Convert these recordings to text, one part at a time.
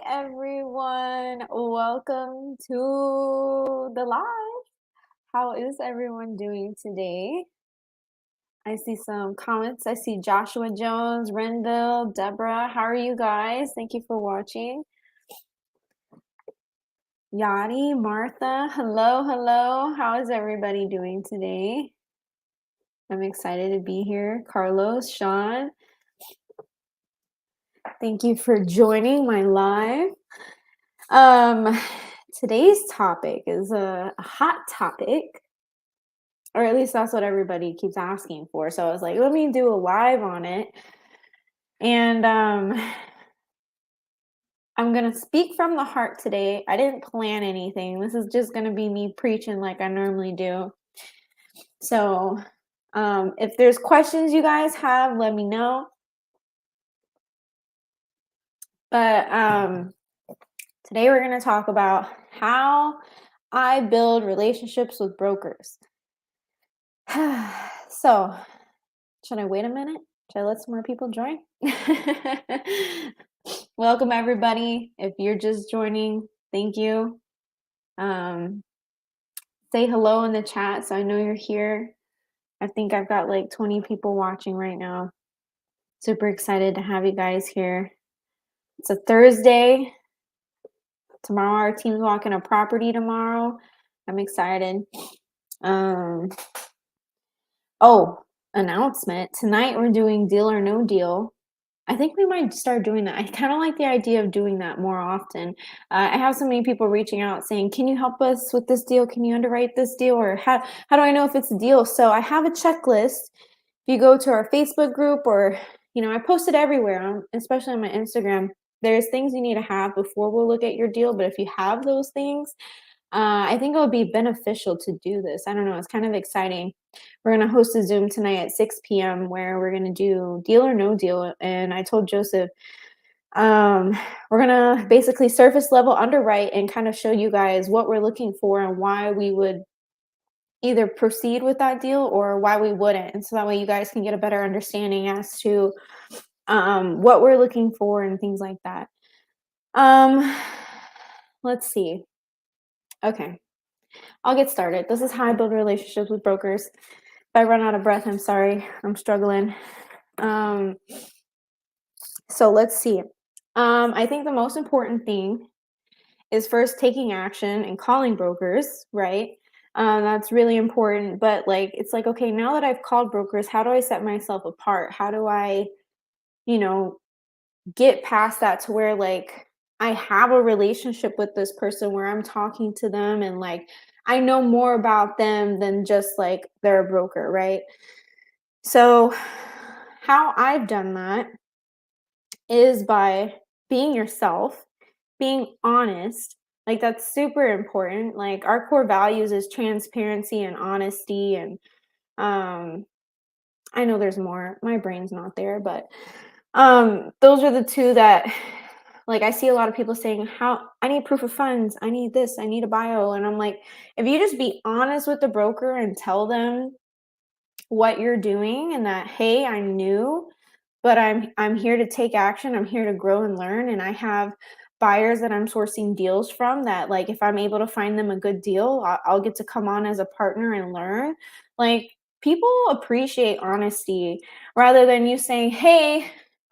everyone. Welcome to the live. How is everyone doing today? I see some comments. I see Joshua Jones, Renville, Deborah. How are you guys? Thank you for watching. Yadi, Martha, hello. How is everybody doing today? I'm excited to be here. Carlos, Sean, thank you for joining my live. Today's topic is a hot topic, or at least that's what everybody keeps asking for. So I was like, let me do a live on it. And I'm going to speak from the heart today. I didn't plan anything. This is just going to be me preaching like I normally do. So if there's questions you guys have, let me know. But today we're going to talk about how I build relationships with brokers. So, should I wait a minute? Should I let some more people join? Welcome, everybody. If you're just joining, thank you. Say hello in the chat so I know you're here. I think I've got like 20 people watching right now. Super excited to have you guys here. It's a Thursday. Tomorrow our team's walking a property tomorrow. I'm excited. Oh, announcement. Tonight we're doing deal or no deal. I think we might start doing that. I kind of like the idea of doing that more often. I have so many people reaching out saying, can you help us with this deal? Can you underwrite this deal? Or how do I know if it's a deal? So I have a checklist. If you go to our Facebook group, or, I post it everywhere, especially on my Instagram. There's things you need to have before we'll look at your deal. But if you have those things, I think it would be beneficial to do this. I don't know. It's kind of exciting. We're going to host a Zoom tonight at 6 p.m. where we're going to do deal or no deal. And I told Joseph, we're going to basically surface level underwrite and kind of show you guys what we're looking for and why we would either proceed with that deal or why we wouldn't. And so that way you guys can get a better understanding as to what we're looking for and things like that. Let's see. Okay, I'll get started. This is how I build relationships with brokers. If I run out of breath, I'm sorry. I'm struggling. So let's see. I think the most important thing is first taking action and calling brokers, right? That's really important. But it's like, okay, now that I've called brokers, how do I set myself apart? How do I, get past that to where I have a relationship with this person where I'm talking to them and I know more about them than just they're a broker, right? So how I've done that is by being yourself, being honest. That's super important. Our core values is transparency and honesty. And I know there's more. My brain's not there, but those are the two that I see a lot of people saying, how I need proof of funds, I need this, I need a bio. And I'm like, if you just be honest with the broker and tell them what you're doing and that, hey, I'm new, but I'm here to take action, I'm here to grow and learn, and I have buyers that I'm sourcing deals from that if I'm able to find them a good deal, I'll get to come on as a partner and learn. People appreciate honesty rather than you saying, hey,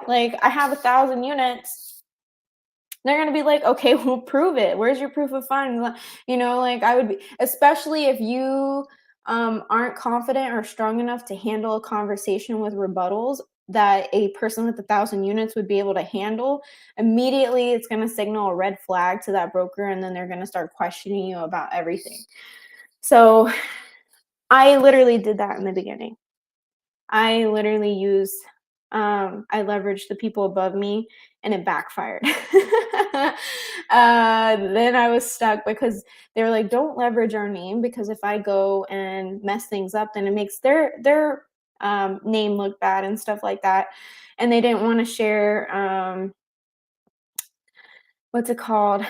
I have 1,000 units. They're going to be like, okay, we'll prove it. Where's your proof of funds? I would be, especially if you aren't confident or strong enough to handle a conversation with rebuttals that a person with 1,000 units would be able to handle. Immediately, it's going to signal a red flag to that broker, and then they're going to start questioning you about everything. So I literally did that in the beginning. I literally used, I leveraged the people above me, and it backfired. Then I was stuck because they were like, don't leverage our name, because if I go and mess things up, then it makes their name look bad and stuff like that. And they didn't want to share, what's it called?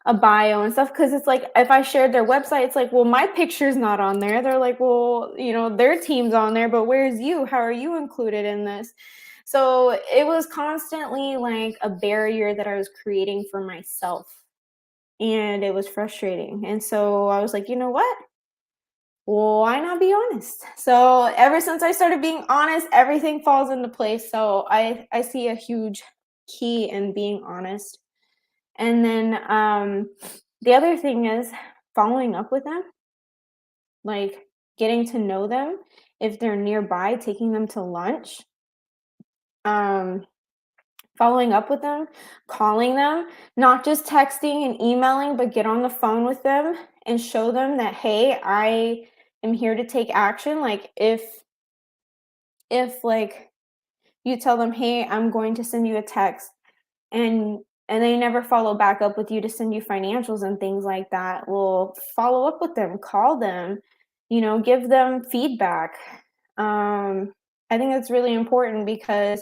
A bio and stuff, because it's like if I shared their website, it's like, well, my picture's not on there. They're like, well, their team's on there, but where's you? How are you included in this? So it was constantly like a barrier that I was creating for myself. And it was frustrating. And so I was like, you know what? Why not be honest? So ever since I started being honest, everything falls into place. So I see a huge key in being honest. And then the other thing is following up with them, like getting to know them. If they're nearby, taking them to lunch, um, following up with them, calling them, not just texting and emailing, but get on the phone with them and show them that, hey, I am here to take action. Like if like you tell them, hey, I'm going to send you a text and they never follow back up with you to send you financials and things like that. Well, follow up with them, call them, give them feedback. I think that's really important because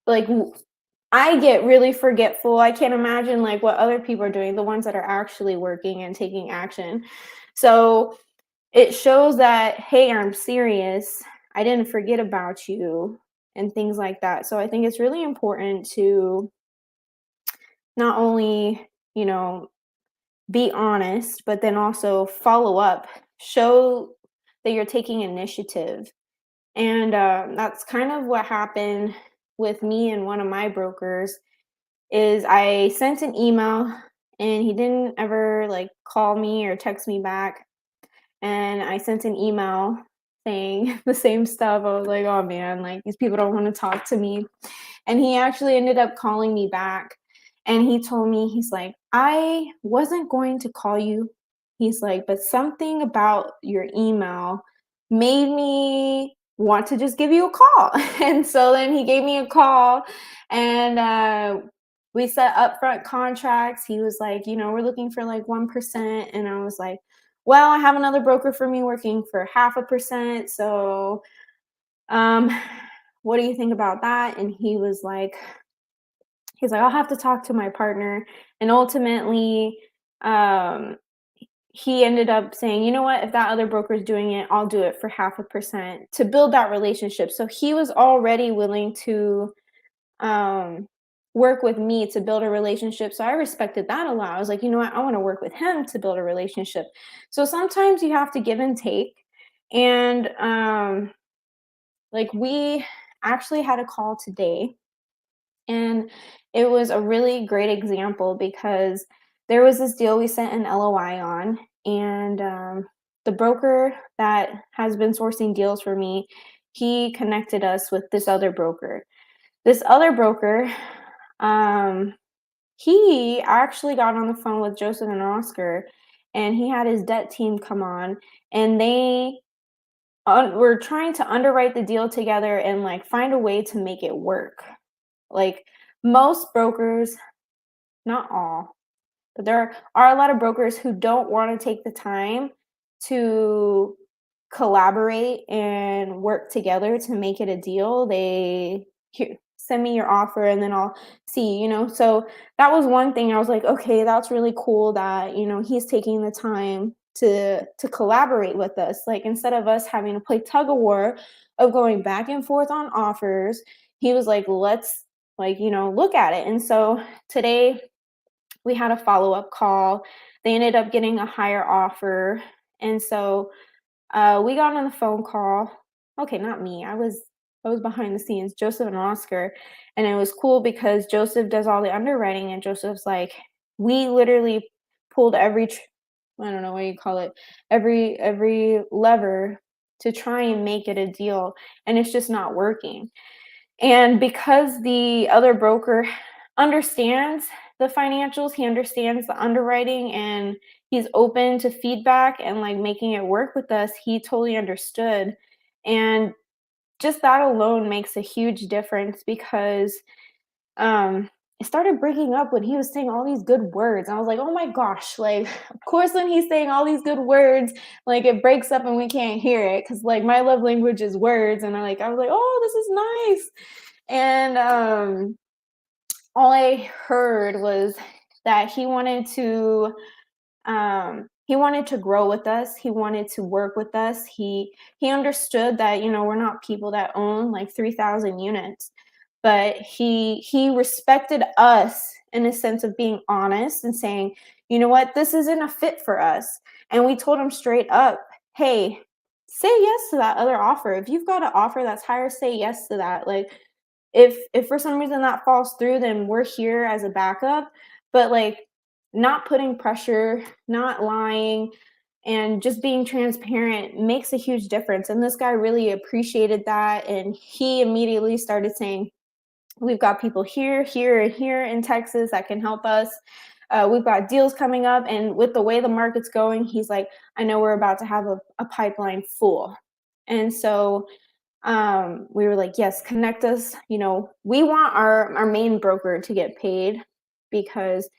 like I get really forgetful. I can't imagine like what other people are doing, the ones that are actually working and taking action. So it shows that, hey, I'm serious. I didn't forget about you and things like that. So I think it's really important to not only, be honest, but then also follow up, show that you're taking initiative. And that's kind of what happened with me and one of my brokers is I sent an email and he didn't ever like call me or text me back. And I sent an email saying the same stuff. I was like, oh man, like these people don't want to talk to me. And he actually ended up calling me back and he told me, he's like, I wasn't going to call you. He's like, but something about your email made me want to just give you a call. And so then he gave me a call and we set upfront contracts. He was like, we're looking for like 1%. And I was like, well, I have another broker for me working for 0.5%. So um, what do you think about that? And he's like, I'll have to talk to my partner. And ultimately, um, he ended up saying, you know what, if that other broker is doing it, I'll do it for 0.5% to build that relationship. So he was already willing to um, work with me to build a relationship. So I respected that a lot. I was like, you know what, I want to work with him to build a relationship. So sometimes you have to give and take. And like we actually had a call today and it was a really great example because there was this deal we sent an LOI on, and the broker that has been sourcing deals for me, he connected us with this other broker. This other broker, um, he actually got on the phone with Joseph and Oscar, and he had his debt team come on, and they were trying to underwrite the deal together and like find a way to make it work. Like most brokers, not all, but there are a lot of brokers who don't want to take the time to collaborate and work together to make it a deal. They send me your offer and then I'll see, So that was one thing I was like, okay, that's really cool that, he's taking the time to collaborate with us. Like instead of us having to play tug of war of going back and forth on offers, he was like, let's like, look at it. And so today we had a follow-up call. They ended up getting a higher offer. And so we got on the phone call. Okay, not me. I was behind the scenes, Joseph and Oscar. And it was cool because Joseph does all the underwriting and Joseph's like, we literally pulled I don't know what you call it, every lever to try and make it a deal. And it's just not working. And because the other broker understands the financials, he understands the underwriting and he's open to feedback and like making it work with us, he totally understood. And just that alone makes a huge difference because it started breaking up when he was saying all these good words. I was like, oh my gosh, like, of course, when he's saying all these good words, like it breaks up and we can't hear it because like my love language is words. And I was like, oh, this is nice. And all I heard was that he wanted to he wanted to grow with us. He wanted to work with us. He understood that, we're not people that own like 3,000 units, but he respected us in a sense of being honest and saying, "You know what? This isn't a fit for us." And we told him straight up, "Hey, say yes to that other offer. If you've got an offer that's higher, say yes to that. Like if for some reason that falls through, then we're here as a backup." But like not putting pressure, not lying, and just being transparent makes a huge difference. And this guy really appreciated that. And he immediately started saying, "We've got people here, here, and here in Texas that can help us. We've got deals coming up." And with the way the market's going, he's like, "I know we're about to have a pipeline full." And so we were like, "Yes, connect us." We want our main broker to get paid because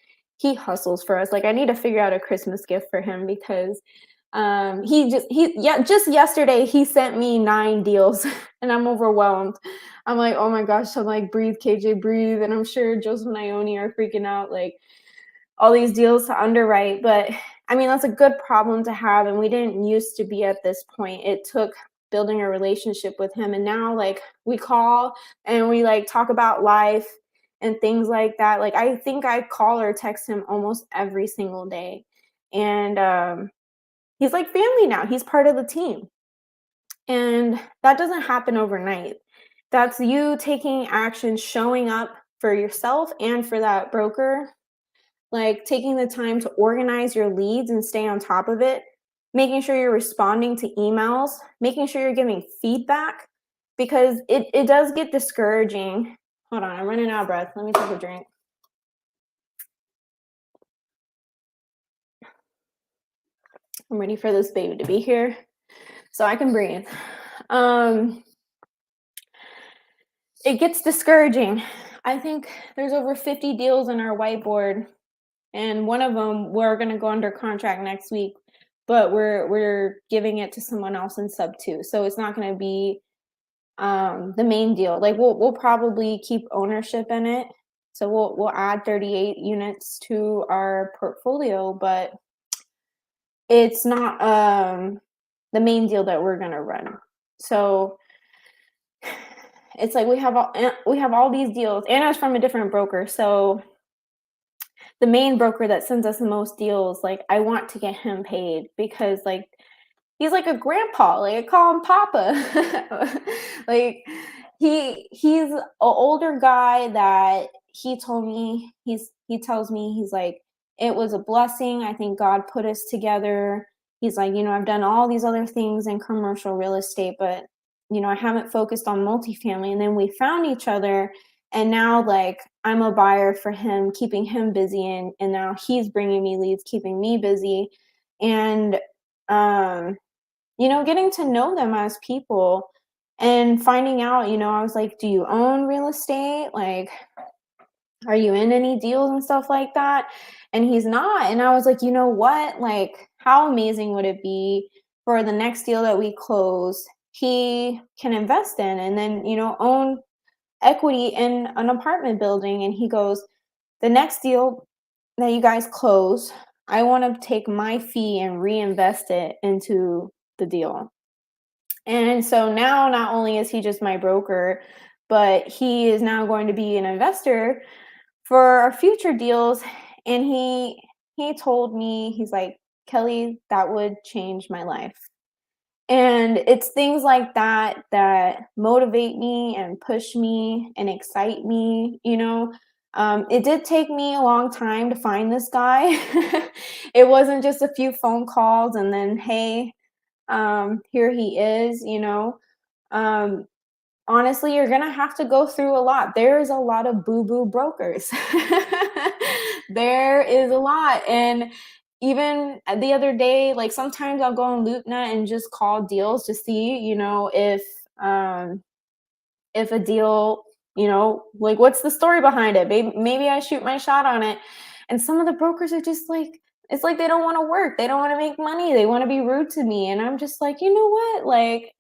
he hustles for us. Like, I need to figure out a Christmas gift for him because just yesterday he sent me 9 deals and I'm overwhelmed. I'm like, "Oh my gosh." I'm like, "Breathe, KJ, breathe." And I'm sure Joseph and Ione are freaking out, like all these deals to underwrite. But I mean, that's a good problem to have. And we didn't used to be at this point. It took building a relationship with him. And now, like, we call and we like talk about life and things like that. Like, I think I call or text him almost every single day. And he's like family now, he's part of the team. And that doesn't happen overnight. That's you taking action, showing up for yourself and for that broker, like taking the time to organize your leads and stay on top of it, making sure you're responding to emails, making sure you're giving feedback because it does get discouraging. Hold on, I'm running out of breath. Let me take a drink. I'm ready for this baby to be here so I can breathe. It gets discouraging. I think there's over 50 deals in our whiteboard, and one of them we're going to go under contract next week, but we're giving it to someone else in sub 2, so it's not going to be the main deal. Like we'll probably keep ownership in it, so we'll add 38 units to our portfolio, but it's not the main deal that we're going to run. So it's like we have all these deals, and it's from a different broker. So the main broker that sends us the most deals, like I want to get him paid because like he's like a grandpa. Like I call him Papa. Like he's an older guy that he told me he tells me he's like, "It was a blessing. I think God put us together." He's like, "I've done all these other things in commercial real estate, but I haven't focused on multifamily." And then we found each other, and now like I'm a buyer for him, keeping him busy, and now he's bringing me leads, keeping me busy. And getting to know them as people and finding out, I was like, "Do you own real estate? Like, are you in any deals and stuff like that?" And he's not. And I was like, "You know what? Like, how amazing would it be for the next deal that we close, he can invest in and then, own equity in an apartment building?" And he goes, "The next deal that you guys close, I want to take my fee and reinvest it into the deal." And so now not only is he just my broker, but he is now going to be an investor for our future deals. And he told me, he's like, "Kelly, that would change my life." And it's things like that that motivate me and push me and excite me. It did take me a long time to find this guy. It wasn't just a few phone calls and then, hey, here he is. um, Honestly, you're gonna have to go through a lot. There is a lot of boo-boo brokers. There is a lot. And even the other day, like sometimes I'll go on LoopNet and just call deals to see, if a deal, like what's the story behind it? Maybe I shoot my shot on it. And some of the brokers are just like, it's like they don't want to work, they don't want to make money, they want to be rude to me. And I'm just like, you know what? Like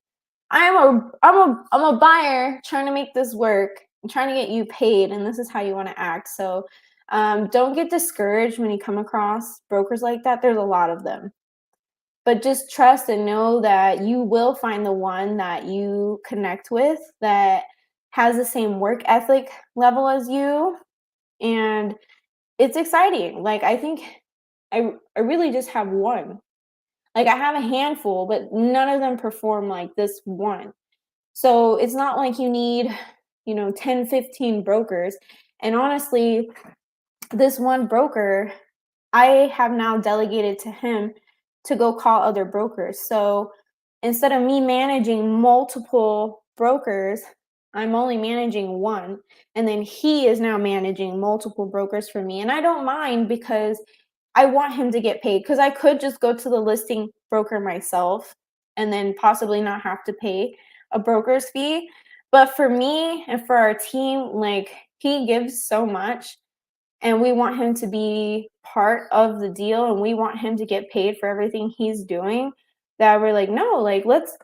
I'm a buyer trying to make this work. I'm trying to get you paid, and this is how you want to act. So don't get discouraged when you come across brokers like that. There's a lot of them. but just trust and know that you will find the one that you connect with, that has the same work ethic level as you, and it's exciting. Like, I think I really just have one. Like, I have a handful, but none of them perform like this one. So it's not like you need, 10, 15 brokers. And honestly, this one broker, I have now delegated to him to go call other brokers. So instead of me managing multiple brokers, I'm only managing one. And then he is now managing multiple brokers for me. And I don't mind because I want him to get paid, because I could just go to the listing broker myself and then possibly not have to pay a broker's fee. But for me and for our team, like, he gives so much, and we want him to be part of the deal, and we want him to get paid for everything he's doing, that we're like, no, like, let's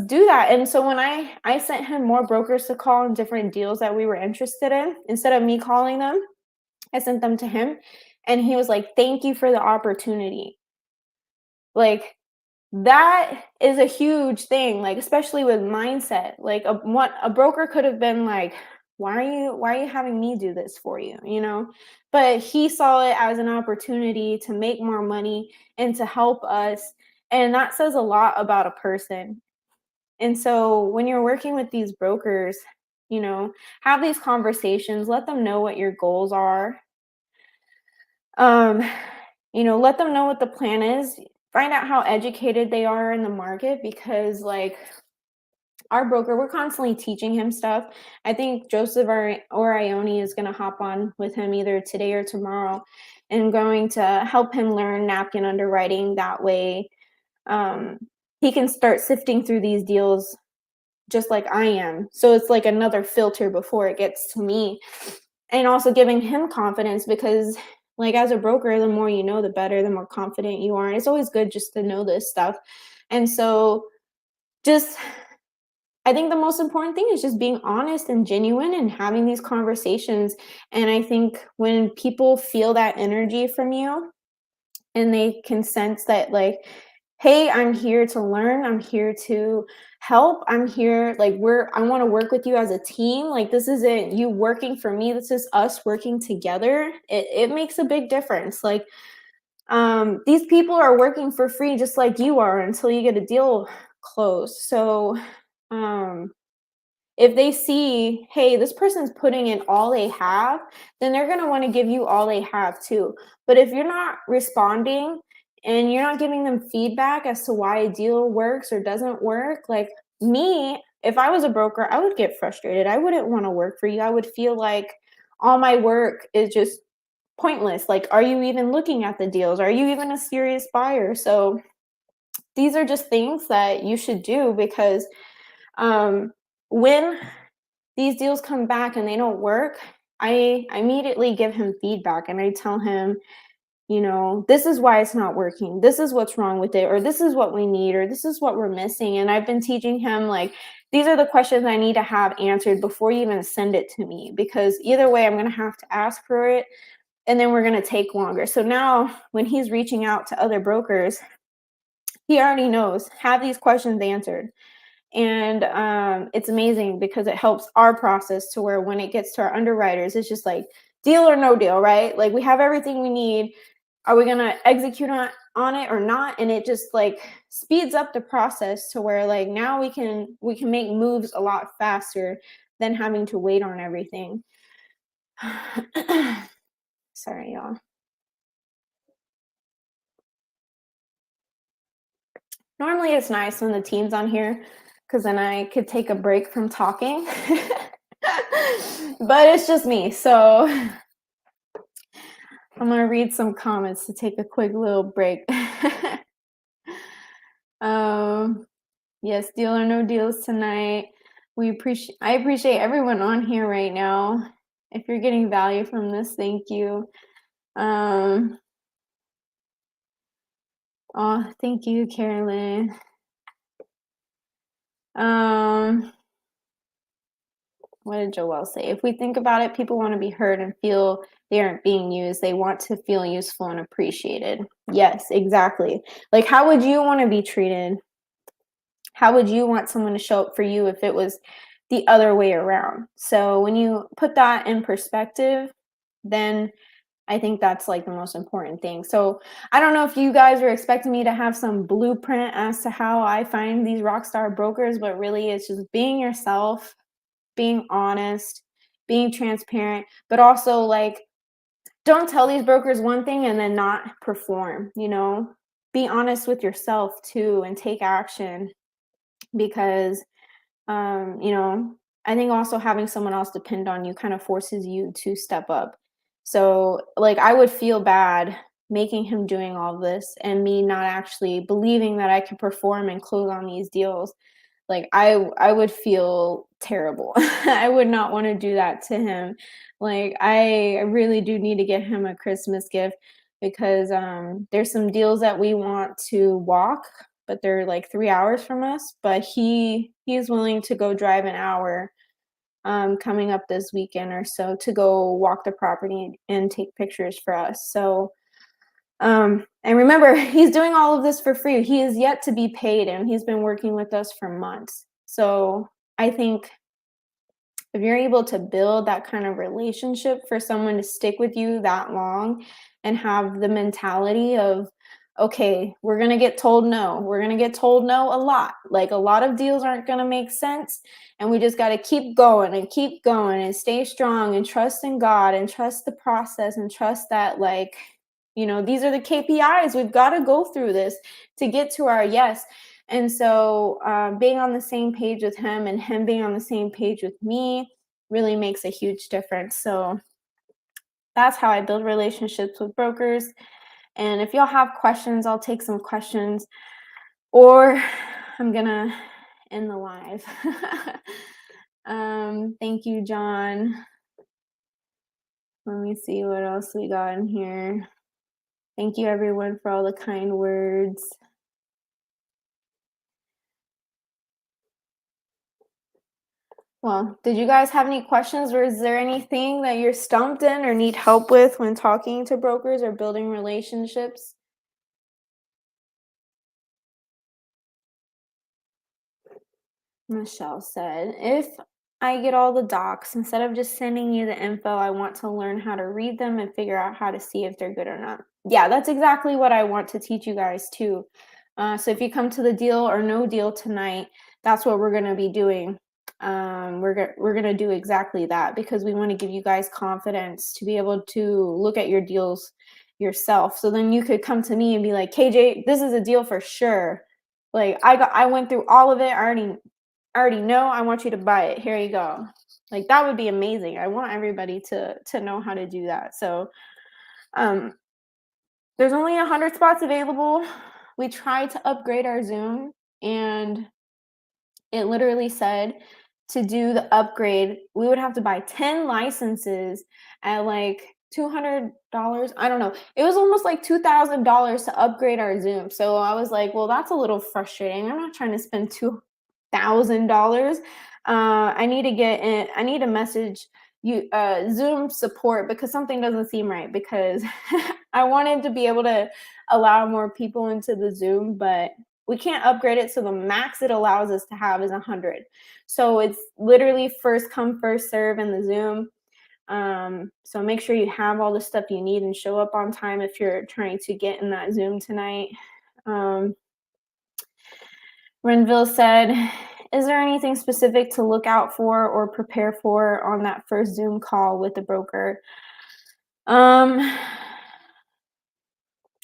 do that. And so when I sent him more brokers to call on different deals that we were interested in, instead of me calling them, I sent them to him, and he was like, thank you for the opportunity. Like, that is a huge thing, like, especially with mindset. Like, a broker could have been like, why are you having me do this for you, you know? But he saw it as an opportunity to make more money and to help us, and that says a lot about a person. And so when you're working with these brokers, have these conversations, let them know what your goals are. Um, let them know what the plan is. Find out how educated they are in the market, because, like, our broker, we're constantly teaching him stuff. I think Joseph or Ione is going to hop on with him either today or tomorrow, and going to help him learn napkin underwriting. That way, um, he can start sifting through these deals just like I am. So it's like another filter before it gets to me, and also giving him confidence, because, like, as a broker, the more you know, the better, the more confident you are. And it's always good just to know this stuff. And so, just, I think the most important thing is just being honest and genuine and having these conversations. And I think when people feel that energy from you, and they can sense that, like, hey, I'm here to learn, I'm here to help, I'm here, like, I want to work with you as a team, like, this isn't you working for me, this is us working together. It makes a big difference. Like, these people are working for free just like you are until you get a deal closed. So, um if they see, hey, this person's putting in all they have, then they're going to want to give you all they have too. But if you're not responding and you're not giving them feedback as to why a deal works or doesn't work, like me, if I was a broker, I would get frustrated. I wouldn't want to work for you. I would feel like all my work is just pointless. Like, are you even looking at the deals? Are you even a serious buyer? So these are just things that you should do, because um, when these deals come back and they don't work, I immediately give him feedback, and I tell him, this is why it's not working. This is what's wrong with it, or this is what we need, or this is what we're missing. And I've been teaching him, like, these are the questions I need to have answered before you even send it to me, because either way, I'm going to have to ask for it, and then we're going to take longer. So now when he's reaching out to other brokers, he already knows, have these questions answered. And it's amazing, because it helps our process, to where when it gets to our underwriters, it's just like deal or no deal, right? Like, we have everything we need. Are we going to execute on it or not? And it just, like, speeds up the process, to where, like, now we can make moves a lot faster than having to wait on everything. Sorry, y'all. Normally it's nice when the team's on here, because then I could take a break from talking. But it's just me. So I'm going to read some comments to take a quick little break. um, yes, deal or no deals tonight. I appreciate everyone on here right now. If you're getting value from this, thank you. Oh, thank you, Carolyn. Um, What did Joelle say? If we think about it, people want to be heard and feel they aren't being used. They want to feel useful and appreciated. Yes, exactly. Like, how would you want to be treated? How would you want someone to show up for you if it was the other way around? So when you put that in perspective, then I think that's like the most important thing. So I don't know if you guys are expecting me to have some blueprint as to how I find these rock star brokers, but really it's just being yourself, being honest, being transparent, but also like don't tell these brokers one thing and then not perform, you know? Be honest with yourself too and take action because you know, I think also having someone else depend on you kind of forces you to step up. So, like, I would feel bad making him doing all this and me not actually believing that I could perform and close on these deals. Like, I would feel terrible. I would not want to do that to him. Like, I really do need to get him a Christmas gift because there's some deals that we want to walk, but they're like 3 hours from us. But he's willing to go drive an hour coming up this weekend or so to go walk the property and take pictures for us. So and remember, he's doing all of this for free. He is yet to be paid, and he's been working with us for months. So I think if you're able to build that kind of relationship for someone to stick with you that long and have the mentality of, okay, we're going to get told no. We're going to get told no a lot. Like a lot of deals aren't going to make sense. And we just got to keep going and stay strong and trust in God and trust the process and trust that, like, you know, these are the KPIs. We've got to go through this to get to our yes. And so being on the same page with him and him being on the same page with me really makes a huge difference. So that's how I build relationships with brokers. And if y'all have questions, I'll take some questions or I'm going to end the live. Thank you, John. Let me see what else we got in here. Thank you, everyone, for all the kind words. Well, did you guys have any questions or is there anything that you're stumped in or need help with when talking to brokers or building relationships? Michelle said, if I get all the docs, instead of just sending you the info, I want to learn how to read them and figure out how to see if they're good or not. Yeah, that's exactly what I want to teach you guys too. So if you come to the deal or no deal tonight, that's what we're going to be doing. We're gonna do exactly that because we want to give you guys confidence to be able to look at your deals yourself. So then you could come to me and be like, KJ, this is a deal for sure. Like I went through all of it. I already know. I want you to buy it. Here you go. Like that would be amazing. I want everybody to know how to do that. So there's only 100 spots available. We tried to upgrade our Zoom and it literally said to do the upgrade, we would have to buy 10 licenses at like $200. I don't know. It was almost like $2,000 to upgrade our Zoom. So I was like, well, that's a little frustrating. I'm not trying to spend $2,000. I need to get in, I need to message you Zoom support because something doesn't seem right because I wanted to be able to allow more people into the Zoom, but we can't upgrade it. So the max it allows us to have is 100. So it's literally first come, first serve in the Zoom. So make sure you have all the stuff you need and show up on time if you're trying to get in that Zoom tonight. Renville said, is there anything specific to look out for or prepare for on that first Zoom call with the broker?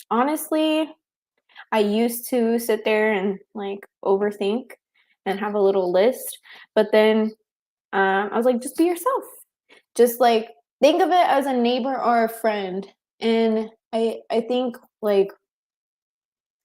Honestly, I used to sit there and like overthink and have a little list, but then I was like, just be yourself. Just like think of it as a neighbor or a friend. And I think like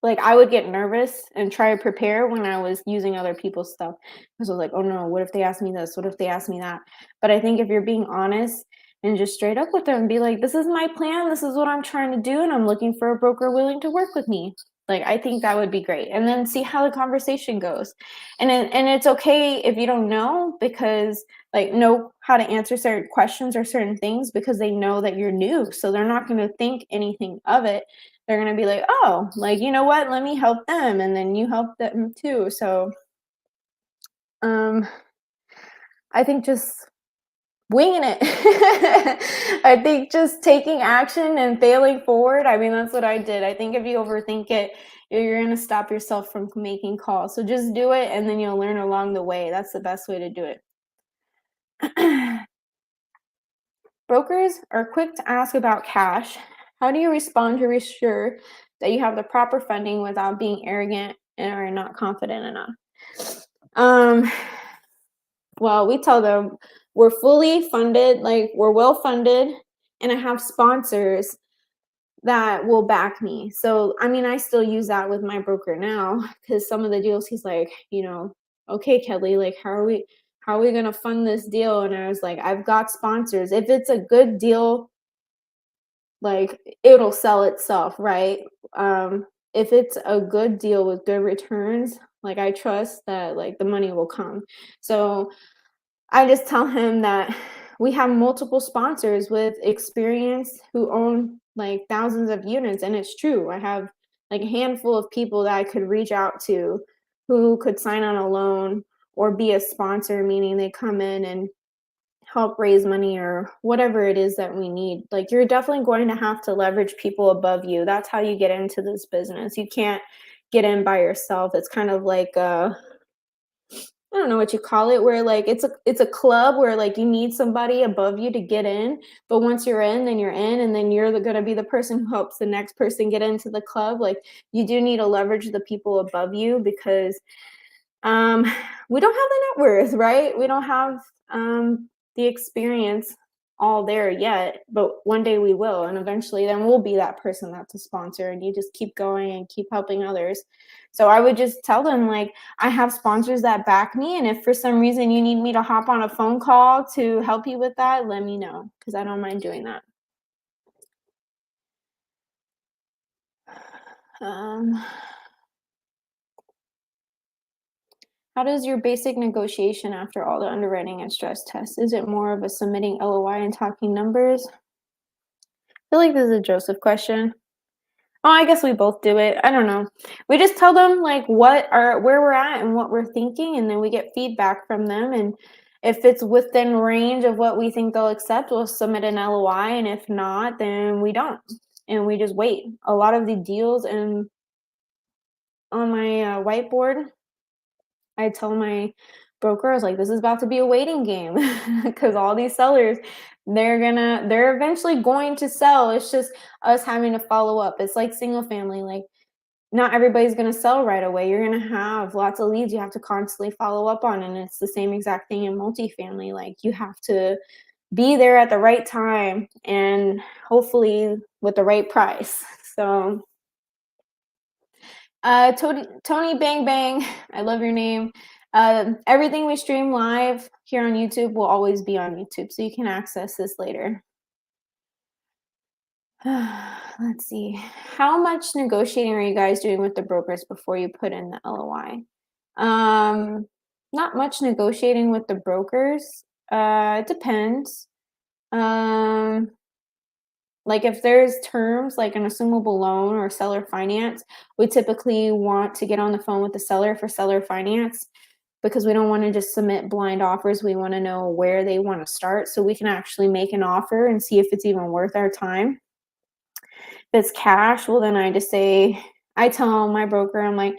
I would get nervous and try to prepare when I was using other people's stuff because I was like, oh no, what if they ask me this? What if they ask me that? But I think if you're being honest and just straight up with them and be like, this is my plan, this is what I'm trying to do, and I'm looking for a broker willing to work with me. Like, I think that would be great, and then see how the conversation goes. And it's okay if you don't know, because, like, know how to answer certain questions or certain things, because they know that you're new, so they're not gonna think anything of it. They're gonna be like, "Oh, like, you know what? Let me help them," and then you help them too. So, um, I think just winging it. I think just taking action and failing forward. I mean, that's what I did. I think if you overthink it, you're going to stop yourself from making calls. So just do it, and then you'll learn along the way. That's the best way to do it. Brokers are quick to ask about cash. How do you respond to reassure that you have the proper funding without being arrogant and are not confident enough? Um, well, we tell them we're fully funded, like we're well funded, and I have sponsors that will back me. So, I mean, I still use that with my broker now, because some of the deals he's like, okay, Kelly, like how are we gonna fund this deal? And I was like, I've got sponsors. If it's a good deal, like it'll sell itself, right? If it's a good deal with good returns, like I trust that like the money will come. So I just tell him that we have multiple sponsors with experience who own like thousands of units, and it's true. I have like a handful of people that I could reach out to who could sign on a loan or be a sponsor, meaning they come in and help raise money or whatever it is that we need. Like, you're definitely going to have to leverage people above you. That's how you get into this business. You can't get in by yourself. It's kind of like I don't know what you call it, where like it's a club where like you need somebody above you to get in, but once you're in, then you're in, and then you're gonna be the person who helps the next person get into the club. Like, you do need to leverage the people above you, because um, we don't have the net worth, right? We don't have the experience all there yet, but one day we will, and eventually then we'll be that person that's a sponsor, and you just keep going and keep helping others. So I would just tell them like, I have sponsors that back me, and if for some reason you need me to hop on a phone call to help you with that, let me know, because I don't mind doing that. Um, how does your basic negotiation after all the underwriting and stress tests? Is it more of a submitting LOI and talking numbers? I feel like this is a Joseph question. Oh, I guess we both do it. I don't know. We just tell them like where we're at and what we're thinking, and then we get feedback from them. And if it's within range of what we think they'll accept, we'll submit an LOI. And if not, then we don't. And we just wait. A lot of the deals and on my whiteboard, I tell my broker, I was like, this is about to be a waiting game, because all these sellers, they're eventually going to sell. It's just us having to follow up. It's like single family. Like, not everybody's going to sell right away. You're going to have lots of leads you have to constantly follow up on. And it's the same exact thing in multifamily. Like, you have to be there at the right time, and hopefully with the right price. So, Tony Bang Bang, I love your name. Everything we stream live here on YouTube will always be on YouTube, so you can access this later. Let's see. How much negotiating are you guys doing with the brokers before you put in the LOI? Not much negotiating with the brokers. It depends. Um, like if there's terms like an assumable loan or seller finance, we typically want to get on the phone with the seller for seller finance, because we don't want to just submit blind offers. We want to know where they want to start so we can actually make an offer and see if it's even worth our time. If it's cash, well, then I tell my broker, I'm like,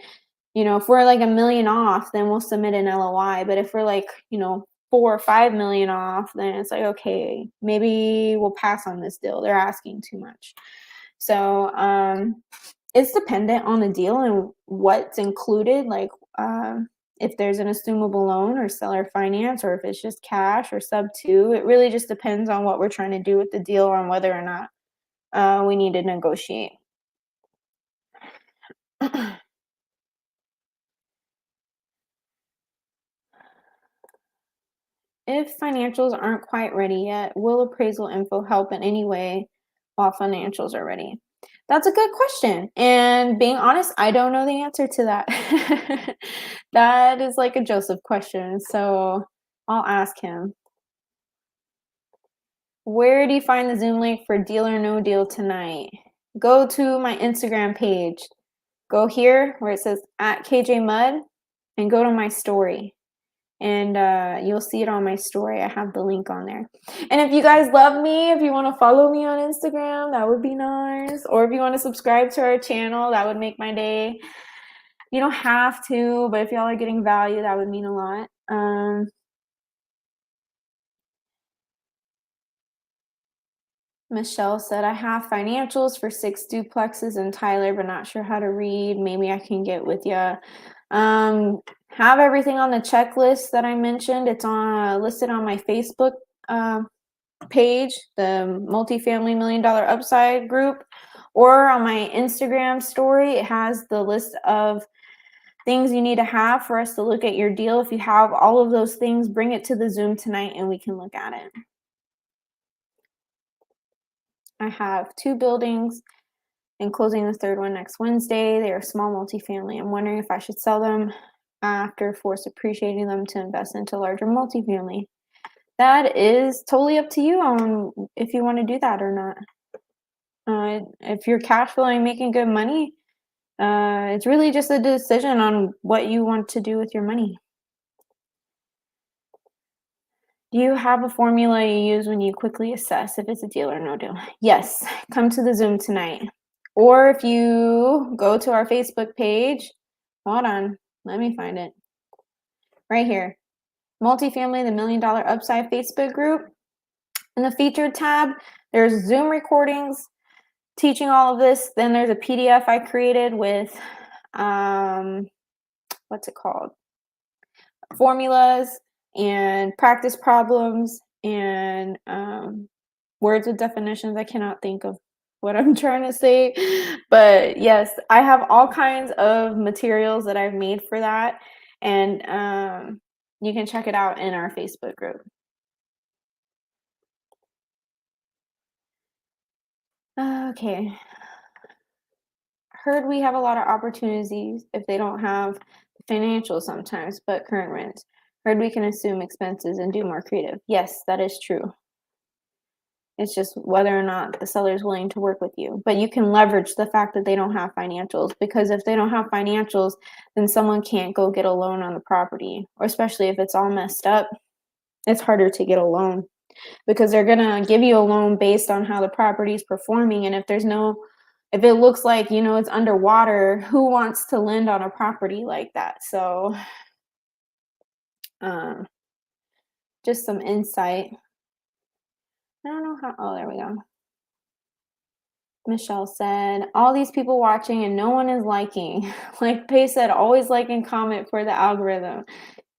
if we're like 1 million off, then we'll submit an LOI. But if we're like, 4 or 5 million off, then it's like, okay, maybe we'll pass on this deal. They're asking too much. So it's dependent on the deal and what's included. Like if there's an assumable loan or seller finance, or if it's just cash or sub two, it really just depends on what we're trying to do with the deal, on whether or not we need to negotiate. If financials aren't quite ready yet, will appraisal info help in any way while financials are ready? That's a good question, and being honest, I don't know the answer to that. That is like a Joseph question, so I'll ask him. Where do you find the Zoom link for Deal or No Deal tonight? Go to my Instagram page. Go here where it says @KJMud and go to my story. And you'll see it on my story. I have the link on there. And if you guys love me, if you want to follow me on Instagram, that would be nice. Or if you want to subscribe to our channel, that would make my day. You don't have to, but if y'all are getting value, that would mean a lot. Michelle said, I have financials for 6 duplexes in Tyler, but not sure how to read. Maybe I can get with you. Have everything on the checklist that I mentioned. It's on listed on my Facebook page, the multifamily $1 million upside group, or on my Instagram story. It has the list of things you need to have for us to look at your deal. If you have all of those things, bring it to the Zoom tonight and we can look at it. I have 2 buildings and closing the 3rd one next Wednesday. They are small multifamily. I'm wondering if I should sell them after force appreciating them to invest into larger multifamily. That is totally up to you on if you want to do that or not. If you're cash flowing, making good money, it's really just a decision on what you want to do with your money. Do you have a formula you use when you quickly assess if it's a deal or no deal? Yes, come to the Zoom tonight. Or if you go to our Facebook page, hold on, let me find it. Right here, Multifamily, the $1 Million Upside Facebook group. In the featured tab, there's Zoom recordings teaching all of this. Then there's a PDF I created with, what's it called? Formulas and practice problems and words with definitions. I cannot think of what I'm trying to say, but yes, I have all kinds of materials that I've made for that, and you can check it out in our Facebook group. Okay. Heard we have a lot of opportunities if they don't have financial sometimes, but current rent. Heard we can assume expenses and do more creative. Yes, that is true. It's just whether or not the seller is willing to work with you. But you can leverage the fact that they don't have financials, because if they don't have financials, then someone can't go get a loan on the property, or especially if it's all messed up, it's harder to get a loan because they're going to give you a loan based on how the property is performing. And if it looks like, it's underwater, who wants to lend on a property like that? So just some insight. I don't know how, oh, there we go. Michelle said, all these people watching and no one is liking. Like Paige said, always like and comment for the algorithm.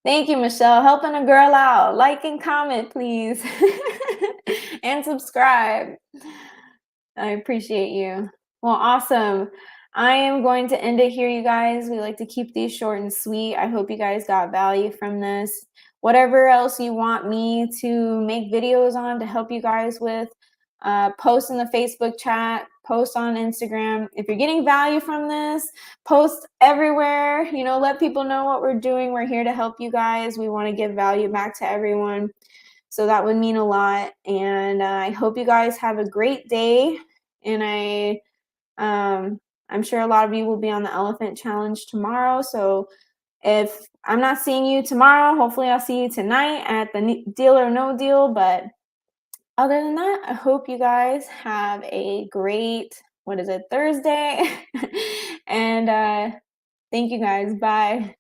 Thank you, Michelle. Helping a girl out. Like and comment, please. And subscribe. I appreciate you. Well, awesome. I am going to end it here, you guys. We like to keep these short and sweet. I hope you guys got value from this. Whatever else you want me to make videos on to help you guys with, post in the Facebook chat, post on Instagram. If you're getting value from this, post everywhere. Let people know what we're doing. We're here to help you guys. We want to give value back to everyone. So that would mean a lot. And I hope you guys have a great day. And I'm sure a lot of you will be on the Elephant Challenge tomorrow. So if I'm not seeing you tomorrow, hopefully I'll see you tonight at the Deal or No Deal. But other than that, I hope you guys have a great, Thursday? And thank you guys. Bye.